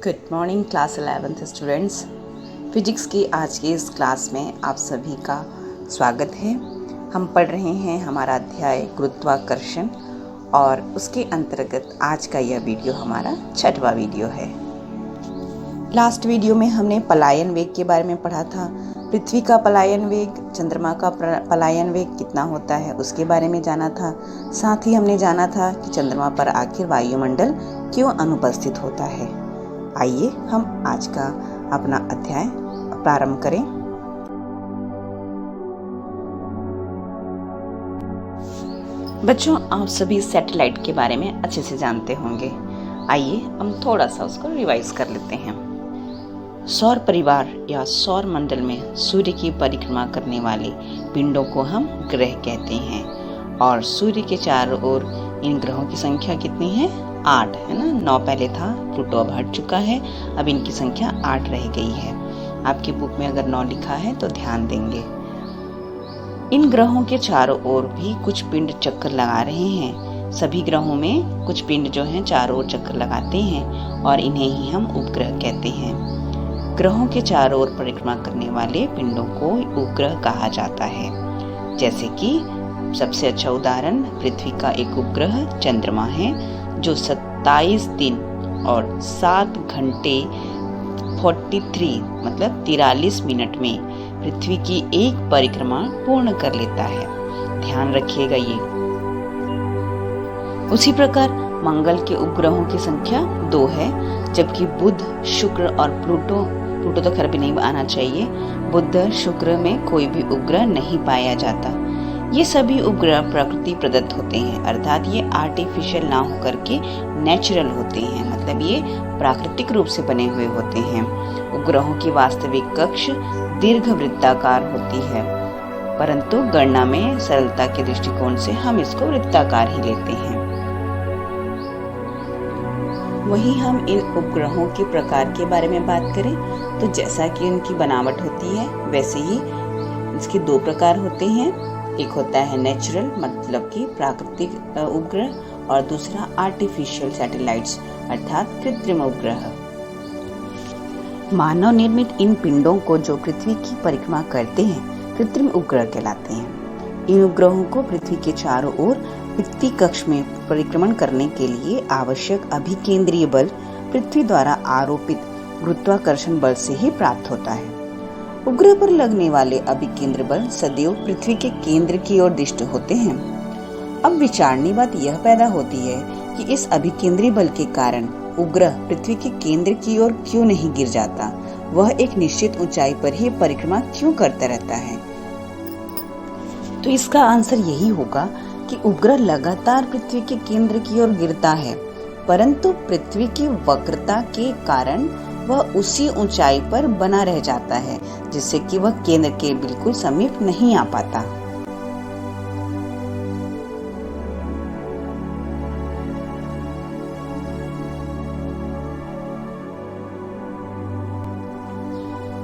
Good morning class 11th students. Physics की आज की इस क्लास में आप सभी का स्वागत है। हम पढ़ रहे हैं हमारा अध्याय गुरुत्वाकर्षण और उसके अंतर्गत आज का यह वीडियो हमारा 6वां वीडियो है। लास्ट वीडियो में हमने पलायन वेग के बारे में पढ़ा था। पृथ्वी का पलायन वेग, चंद्रमा का पलायन वेग कितना होता है उसके बारे में जाना था। साथ ही हमने जाना था कि चंद्रमा पर आखिर वायुमंडल क्यों अनुपस्थित होता है। आइए हम आज का अपना अध्याय प्रारंभ करें। बच्चों, आप सभी सैटेलाइट के बारे में अच्छे से जानते होंगे। आइए हम थोड़ा सा उसको रिवाइज कर लेते हैं। सौर परिवार या सौर मंडल में सूर्य की परिक्रमा करने वाले पिंडों को हम ग्रह कहते हैं और सूर्य के चारों ओर इन ग्रहों की संख्या कितनी है? 8 है ना। 9 पहले था, प्लूटो अब हट चुका है, अब इनकी संख्या 8 रह गई है। आपकी बुक में अगर 9 लिखा है तो ध्यान देंगे। इन ग्रहों के चारों ओर भी कुछ पिंड चक्कर लगा रहे हैं। सभी ग्रहों में कुछ पिंड जो हैं चारों ओर चक्कर लगाते हैं और इन्हें ही हम उपग्रह कहते हैं। ग्रहों के चारों ओर परिक्रमा करने वाले पिंडों को उपग्रह कहा जाता है। जैसे कि सबसे अच्छा उदाहरण पृथ्वी का एक उपग्रह चंद्रमा है, जो 27 दिन और 7 घंटे 43 मिनट में पृथ्वी की एक परिक्रमा पूर्ण कर लेता है। ध्यान रखिएगा ये। उसी प्रकार मंगल के उपग्रहों की संख्या 2 है, जबकि बुध, शुक्र और प्लूटो तो खैर भी नहीं आना चाहिए। बुध, शुक्र में कोई भी उपग्रह नहीं पाया जाता। ये सभी उपग्रह प्रकृति प्रदत्त होते हैं, अर्थात ये आर्टिफिशियल ना होकर के नेचुरल होते हैं, मतलब ये प्राकृतिक रूप से बने हुए होते हैं। उपग्रहों की वास्तविक कक्ष दीर्घवृत्ताकार होती है, परंतु गणना में सरलता के दृष्टिकोण से हम इसको वृत्ताकार ही लेते हैं। वहीं हम इन उपग्रहों के प्रकार के बारे में बात करें तो जैसा कि उनकी बनावट होती है वैसे ही इसके 2 प्रकार होते हैं। एक होता है नेचुरल, मतलब कि प्राकृतिक उपग्रह, और दूसरा आर्टिफिशियल सैटेलाइट्स अर्थात कृत्रिम उपग्रह। मानव निर्मित इन पिंडों को जो पृथ्वी की परिक्रमा करते हैं कृत्रिम उपग्रह कहलाते हैं। इन उपग्रहों को पृथ्वी के चारों ओर पृथ्वी कक्ष में परिक्रमण करने के लिए आवश्यक अभिकेंद्रीय बल पृथ्वी द्वारा आरोपित गुरुत्वाकर्षण बल से ही प्राप्त होता है। उपग्रह पर लगने वाले अभिकेंद्र बल सदैव पृथ्वी के केंद्र की ओर दिष्ट होते हैं। अब विचारनीय बात यह पैदा होती है कि इस अभिकेंद्रीय बल के कारण उपग्रह पृथ्वी के केंद्र की ओर क्यों नहीं गिर जाता, वह एक निश्चित ऊंचाई पर ही परिक्रमा क्यों करता रहता है। तो इसका आंसर यही होगा कि उपग्रह लगातार पृथ्वी के केंद्र की ओर गिरता है, परंतु पृथ्वी की वक्रता के कारण वह उसी ऊंचाई पर बना रह जाता है, जिससे कि वह केंद्र के बिल्कुल समीप नहीं आ पाता।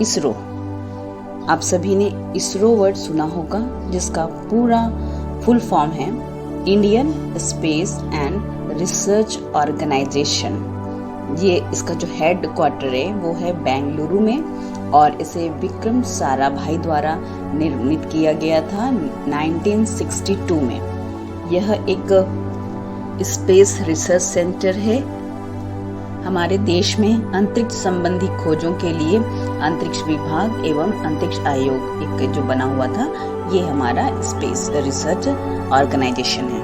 इसरो, आप सभी ने इसरो वर्ड सुना होगा, जिसका पूरा फुल फॉर्म है Indian space and research organisation. ये इसका जो हेड क्वार्टर है वो है बेंगलुरु में और इसे विक्रम साराभाई द्वारा निर्मित किया गया था 1962 में। यह एक स्पेस रिसर्च सेंटर है। हमारे देश में अंतरिक्ष संबंधी खोजों के लिए अंतरिक्ष विभाग एवं अंतरिक्ष आयोग एक जो बना हुआ था, ये हमारा स्पेस रिसर्च ऑर्गेनाइजेशन है।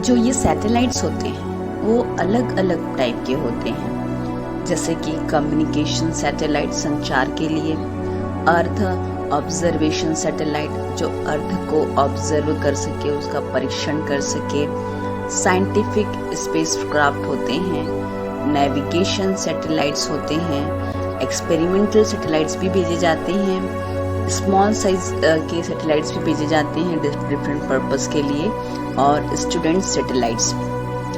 जो ये सैटेलाइट्स होते हैं वो अलग अलग टाइप के होते हैं, जैसे कि कम्युनिकेशन सैटेलाइट संचार के लिए, अर्थ ऑब्जर्वेशन सैटेलाइट जो अर्थ को ऑब्जर्व कर सके, उसका परीक्षण कर सके, साइंटिफिक स्पेसक्राफ्ट होते हैं, नेविगेशन सैटेलाइट्स होते हैं, एक्सपेरिमेंटल सैटेलाइट्स भी भेजे जाते हैं, स्मॉल साइज के सैटेलाइट्स भी भेजे जाते हैं डिफरेंट पर्पस के लिए, और स्टूडेंट सैटेलाइट्स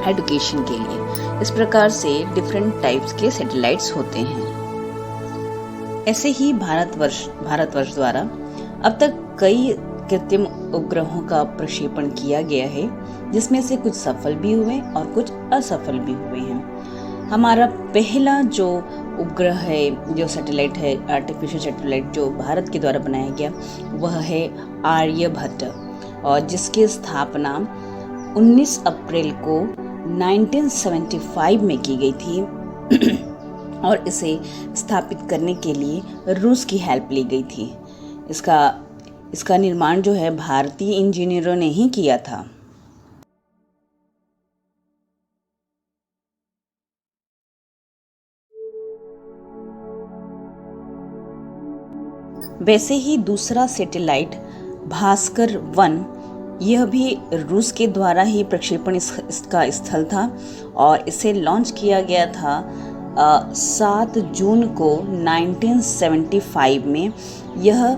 एजुकेशन के लिए। इस प्रकार से डिफरेंट टाइप्स के सैटेलाइट्स होते हैं। ऐसे ही भारतवर्ष द्वारा अब तक कई कृत्रिम उपग्रहों का प्रक्षेपण किया गया है, जिसमें से कुछ सफल भी हुए और कुछ असफल भी हुए हैं। हमारा पहला जो उपग्रह है, जो सैटेलाइट है, आर्टिफिशियल सैटेलाइट जो भारत के द्वारा बनाया गया, वह है आर्यभट्ट, और जिसकी स्थापना 19 अप्रैल को 1975 में की गई थी और इसे स्थापित करने के लिए रूस की हेल्प ली गई थी। इसका निर्माण जो है भारतीय इंजीनियरों ने ही किया था। वैसे ही दूसरा सैटेलाइट भास्कर 1, यह भी रूस के द्वारा ही प्रक्षेपण इसका स्थल था और इसे लॉन्च किया गया था 7 जून को 1975 में। यह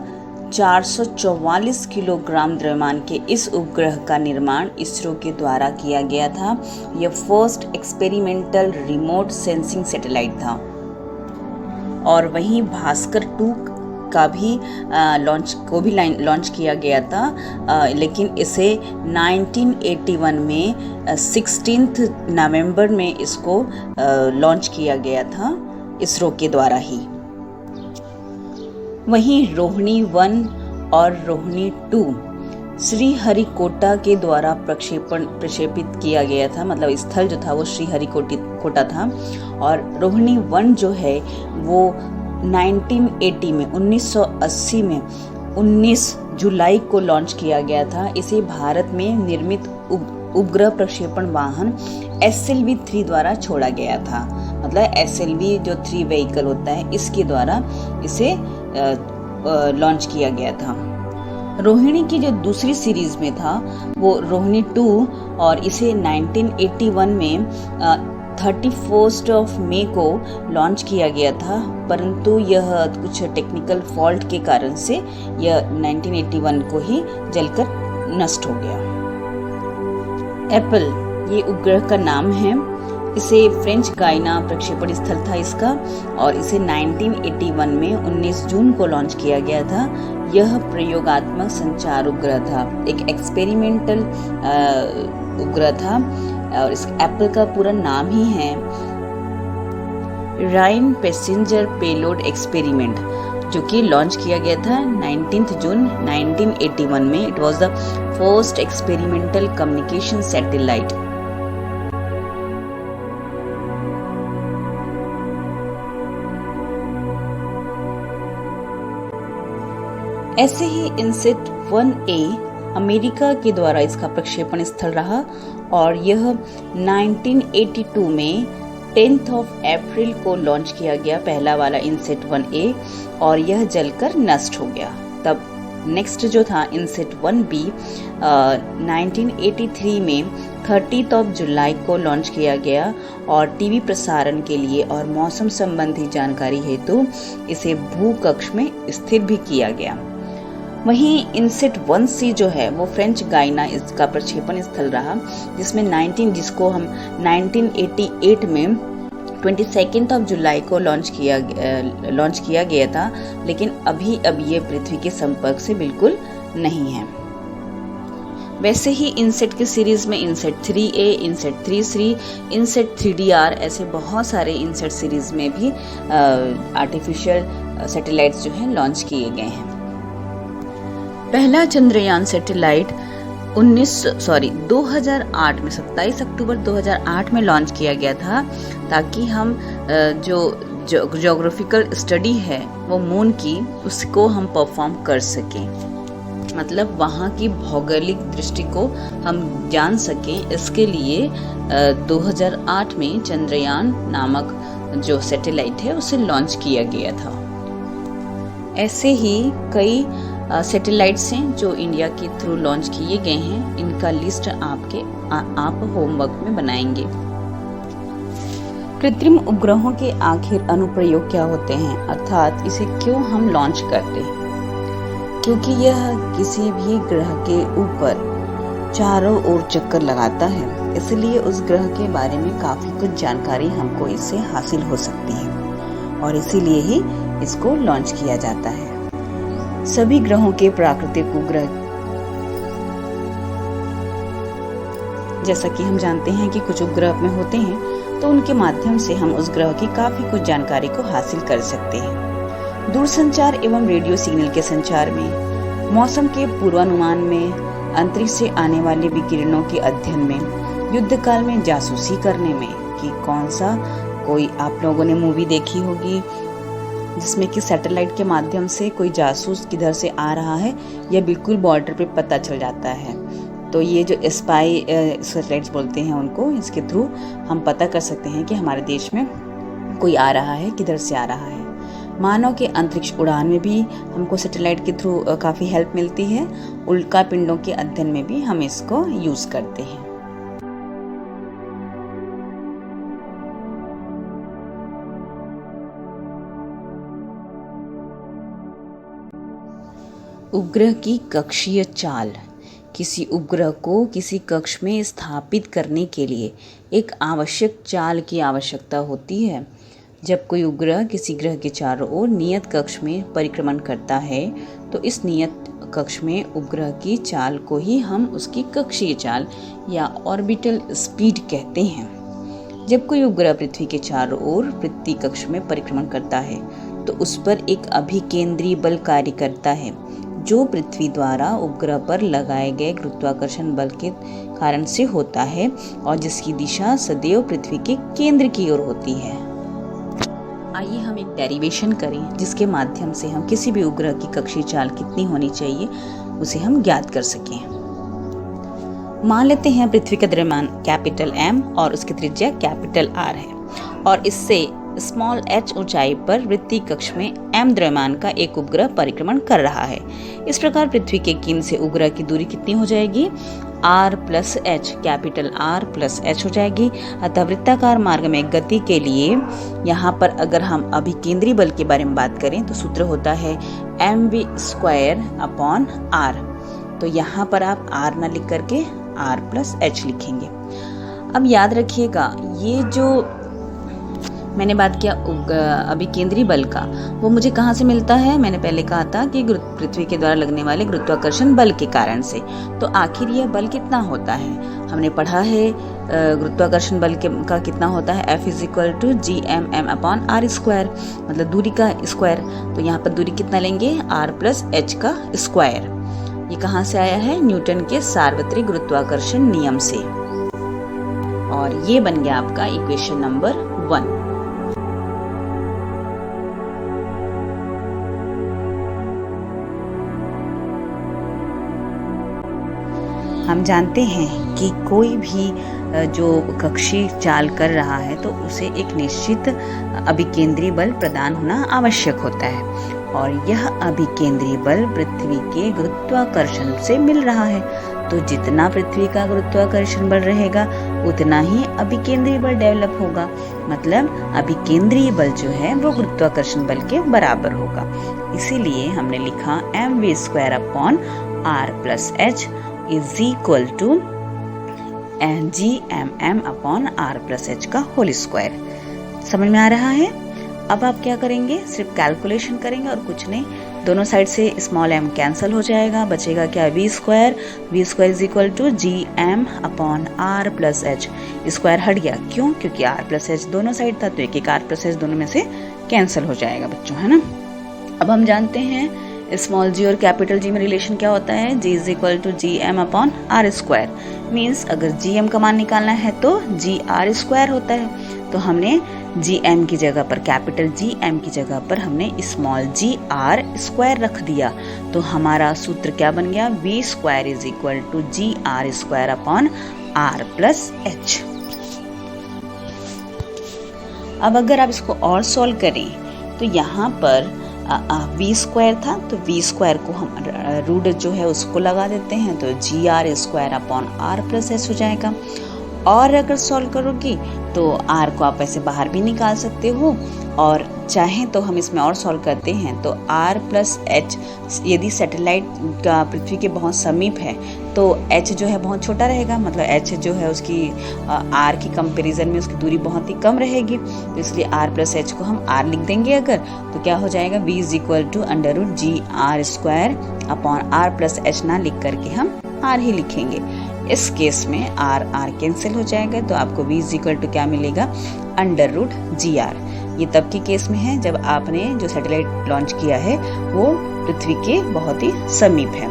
444 किलोग्राम द्रव्यमान के इस उपग्रह का निर्माण इसरो के द्वारा किया गया था। यह first experimental remote sensing satellite था। और वहीं भास्कर 2 का भी लॉन्च किया गया था, लेकिन इसे 1981 में 16 नवंबर में इसको लॉन्च किया गया था इसरो के द्वारा ही। वहीं रोहिणी 1 और रोहिणी 2 श्रीहरिकोटा के द्वारा प्रक्षेपित किया गया था, मतलब स्थल जो था वो श्रीहरिकोटा था। और रोहिणी 1 जो है वो 1980 में 19 जुलाई को लॉन्च किया गया था। इसे भारत में निर्मित उपग्रह प्रक्षेपण वाहन SLV-3 द्वारा छोड़ा गया था। मतलब SLV जो 3 व्हीकल होता है, इसके द्वारा इसे लॉन्च किया गया था। रोहिणी की जो दूसरी सीरीज में था वो रोहिणी 2, और इसे 1981 में 31 मई को लॉन्च किया गया था, परंतु यह कुछ टेक्निकल फॉल्ट के कारण से यह 1981 को ही जलकर नष्ट हो गया। एप्पल, ये उपग्रह का नाम है। इसे फ्रेंच गायना प्रक्षेपण स्थल था इसका, और इसे 1981 में 19 जून को लॉन्च किया गया था। यह प्रयोगात्मक संचार उपग्रह था, एक एक्सपेरिमेंटल उपग्रह था, और इस एप्पल का पूरा नाम ही है राइन पैसेंजर पेलोड एक्सपेरिमेंट, जो कि लॉन्च किया गया था 19 जून 1981 में। It was the first experimental communication satellite. ऐसे ही इनसेट 1A अमेरिका के द्वारा इसका प्रक्षेपण स्थल रहा, और यह 1982 में 10 अप्रैल को लॉन्च किया गया, पहला वाला इनसेट 1A, और यह जलकर नष्ट हो गया। तब नेक्स्ट जो था इनसेट 1B 1983 में 30 जुलाई को लॉन्च किया गया, और टीवी प्रसारण के लिए और मौसम संबंधी जानकारी हेतु इसे भूकक्ष में स्थिर भी किया गया। वहीं इनसेट 1C जो है वो फ्रेंच गायना इसका प्रक्षेपण स्थल रहा, जिसको हम 1988 में 22 जुलाई को लॉन्च किया गया था, लेकिन अभी ये पृथ्वी के संपर्क से बिल्कुल नहीं है। वैसे ही इनसेट की सीरीज में INSAT 3A, INSAT 3C, INSAT 3DR, ऐसे बहुत सारे इनसेट सीरीज में भी आर्टिफिशियल सैटेलाइट्स जो हैं लॉन्च किए गए हैं। पहला चंद्रयान सैटेलाइट 2008 में 27 अक्टूबर 2008 में लॉन्च किया गया था, ताकि हम जो ज्योग्राफिकल स्टडी है वो मून की, उसको हम परफॉर्म कर सकें, मतलब वहाँ की भौगोलिक दृष्टि को हम जान सकें। इसके लिए 2008 में चंद्रयान नामक जो सैटेलाइट है उसे लॉन्च किया गया था। ऐसे ही कई सैटेलाइट्स हैं जो इंडिया के थ्रू लॉन्च किए गए हैं। इनका लिस्ट आप होमवर्क में बनाएंगे। कृत्रिम उपग्रहों के आखिर अनुप्रयोग क्या होते हैं, अर्थात इसे क्यों हम लॉन्च करते हैं? क्योंकि यह किसी भी ग्रह के ऊपर चारों ओर चक्कर लगाता है, इसलिए उस ग्रह के बारे में काफी कुछ जानकारी हमको इससे हासिल हो सकती है, और इसीलिए ही इसको लॉन्च किया जाता है। सभी ग्रहों के प्राकृतिक उपग्रह, जैसा कि हम जानते हैं कि कुछ उपग्रह में होते हैं तो उनके माध्यम से हम उस ग्रह की काफी कुछ जानकारी को हासिल कर सकते हैं। दूरसंचार एवं रेडियो सिग्नल के संचार में, मौसम के पूर्वानुमान में, अंतरिक्ष से आने वाले विकिरणों के अध्ययन में, युद्ध काल में जासूसी करने में कि कौन सा कोई आप लोगों ने मूवी देखी होगी जिसमें कि सैटेलाइट के माध्यम से कोई जासूस किधर से आ रहा है या बिल्कुल बॉर्डर पे पता चल जाता है। तो ये जो स्पाई सैटेलाइट्स बोलते हैं उनको, इसके थ्रू हम पता कर सकते हैं कि हमारे देश में कोई आ रहा है, किधर से आ रहा है। मानव के अंतरिक्ष उड़ान में भी हमको सैटेलाइट के थ्रू काफ़ी हेल्प मिलती है। उल्का पिंडों के अध्ययन में भी हम इसको यूज़ करते हैं। उपग्रह की कक्षीय चाल। किसी उपग्रह को किसी कक्ष में स्थापित करने के लिए एक आवश्यक चाल की आवश्यकता होती है। जब कोई उपग्रह किसी ग्रह के चारों ओर नियत कक्ष में परिक्रमण करता है तो इस नियत कक्ष में उपग्रह की चाल को ही हम उसकी कक्षीय चाल या ऑर्बिटल स्पीड कहते हैं। जब कोई उपग्रह पृथ्वी के चारों ओर पृथ्वी कक्ष में परिक्रमण करता है तो उस पर एक अभिकेंद्री बल कार्य करता है जो पृथ्वी द्वारा उपग्रह पर लगाए गए गुरुत्वाकर्षण बल के कारण से होता है और जिसकी दिशा सदैव पृथ्वी के केंद्र की ओर होती है। आइए हम एक डेरिवेशन करें जिसके माध्यम से हम किसी भी उपग्रह की कक्षीय चाल कितनी होनी चाहिए उसे हम ज्ञात कर सकें। मान लेते हैं पृथ्वी का द्रव्यमान कैपिटल M और उसकी त्रिज्या कैपिटल R है और इससे स्मॉल h ऊंचाई पर वृत्तीय कक्ष में m द्रव्यमान का एक उपग्रह परिक्रमण कर रहा है। इस प्रकार पृथ्वी के केंद्र से उपग्रह की दूरी कितनी हो जाएगी? r plus H, capital R plus h हो जाएगी। अतः वृत्ताकार मार्ग में गति के लिए यहाँ पर अगर हम अभिकेंद्री बल के बारे में बात करें तो सूत्र होता है mv स्क्वायर अपॉन r। तो यहाँ पर आप r ना लिख करके r प्लस h लिखेंगे। अब याद रखिएगा ये जो मैंने बात किया अभिकेंद्री बल का, वो मुझे कहाँ से मिलता है? मैंने पहले कहा था कि पृथ्वी के द्वारा लगने वाले गुरुत्वाकर्षण बल के कारण से। तो आखिर यह बल कितना होता है? हमने पढ़ा है गुरुत्वाकर्षण बल का कितना होता है? F = Gmm upon r square, मतलब दूरी का स्क्वायर। तो यहाँ पर दूरी कितना लेंगे? r प्लस h का स्क्वायर। ये कहाँ से आया है? न्यूटन के सार्वत्रिक गुरुत्वाकर्षण नियम से। और ये बन गया आपका इक्वेशन नंबर 1। हम जानते हैं कि कोई भी जो कक्षीय चाल कर रहा है तो उसे एक निश्चित अभिकेंद्री बल प्रदान होना आवश्यक होता है और यह अभिकेंद्री बल पृथ्वी के गुरुत्वाकर्षण से मिल रहा है। तो जितना पृथ्वी का गुरुत्वाकर्षण बल रहेगा उतना ही अभिकेंद्री बल डेवलप होगा, मतलब अभिकेंद्रीय बल जो है वो गुरुत्वाकर्षण बल के बराबर होगा। इसीलिए हमने लिखा mv square upon r plus h is equal to Gmm upon r plus h का होल स्क्वायर। समझ में आ रहा है? अब आप क्या करेंगे? सिर्फ कैलकुलेशन करेंगे और कुछ नहीं। दोनों साइड से स्मॉल m कैंसिल हो जाएगा, बचेगा क्या? v square is equal to Gm upon r plus h। Square हट गया, क्यों? क्योंकि r प्लस h दोनों साइड था तो एक एक r प्लस h दोनों में से कैंसिल हो जाएगा बच्चों, है ना। अब हम जानते हैं स्मॉल g और कैपिटल G में रिलेशन क्या होता है? G is equal to Gm upon r square. Means अगर Gm का मान निकालना है तो Gr स्क्वायर होता है। तो हमने Gm की जगह पर, कैपिटल Gm की जगह पर हमने स्मॉल Gr स्क्वायर रख दिया। तो हमारा सूत्र क्या बन गया? v square is equal to Gr square upon r plus h। अब अगर आप इसको और सॉल्व करें तो यहाँ पर v स्क्वायर था तो v स्क्वायर को हम रूट जो है उसको लगा देते हैं तो Gr square upon r plus h हो जाएगा। और अगर सॉल्व करोगी तो r को आप ऐसे बाहर भी निकाल सकते हो और चाहें तो हम इसमें और सॉल्व करते हैं तो r प्लस h, यदि सैटेलाइट का पृथ्वी के बहुत समीप है तो h जो है बहुत छोटा रहेगा, मतलब h जो है उसकी r की कंपैरिजन में उसकी दूरी बहुत ही कम रहेगी। तो इसलिए r प्लस h को हम r लिख देंगे अगर, तो क्या हो जाएगा? v is equal to under root Gr square upon r plus h ना लिख करके हम r ही लिखेंगे। इस केस में आर कैंसिल हो जाएगा, तो आपको v इज इक्वल टू क्या मिलेगा, √GR। ये तब के केस में है जब आपने जो सैटेलाइट लॉन्च किया है वो पृथ्वी के बहुत ही समीप है,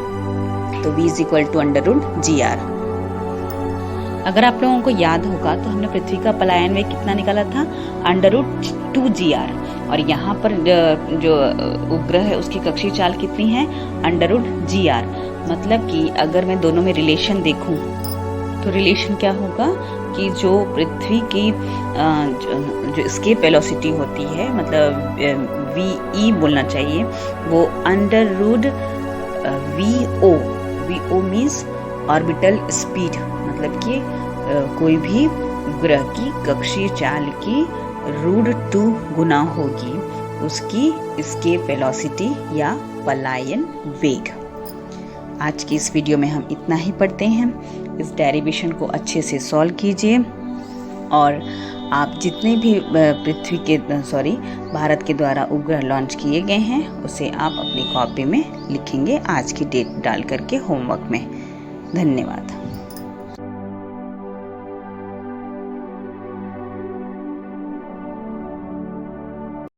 तो v is equal to √GR। अगर आप लोगों को याद होगा तो हमने पृथ्वी का पलायन वेग कितना निकाला था, √2GR, और यहाँ पर जो उपग्रह है उसकी कक्षीय चाल कितनी है, √GR। मतलब कि अगर मैं दोनों में रिलेशन देखूं तो रिलेशन क्या होगा कि जो पृथ्वी की जो एस्केप वेलोसिटी होती है, मतलब VE बोलना चाहिए, वो √VO मीन्स ऑर्बिटल स्पीड, मतलब कि कोई भी ग्रह की कक्षीय चाल की √2 गुना होगी उसकी एस्केप वेलोसिटी या पलायन वेग। आज की इस वीडियो में हम इतना ही पढ़ते हैं। इस डेरिवेशन को अच्छे से सॉल्व कीजिए और आप जितने भी भारत के द्वारा उपग्रह लॉन्च किए गए हैं उसे आप अपनी कॉपी में लिखेंगे आज की डेट डाल करके होमवर्क में। धन्यवाद।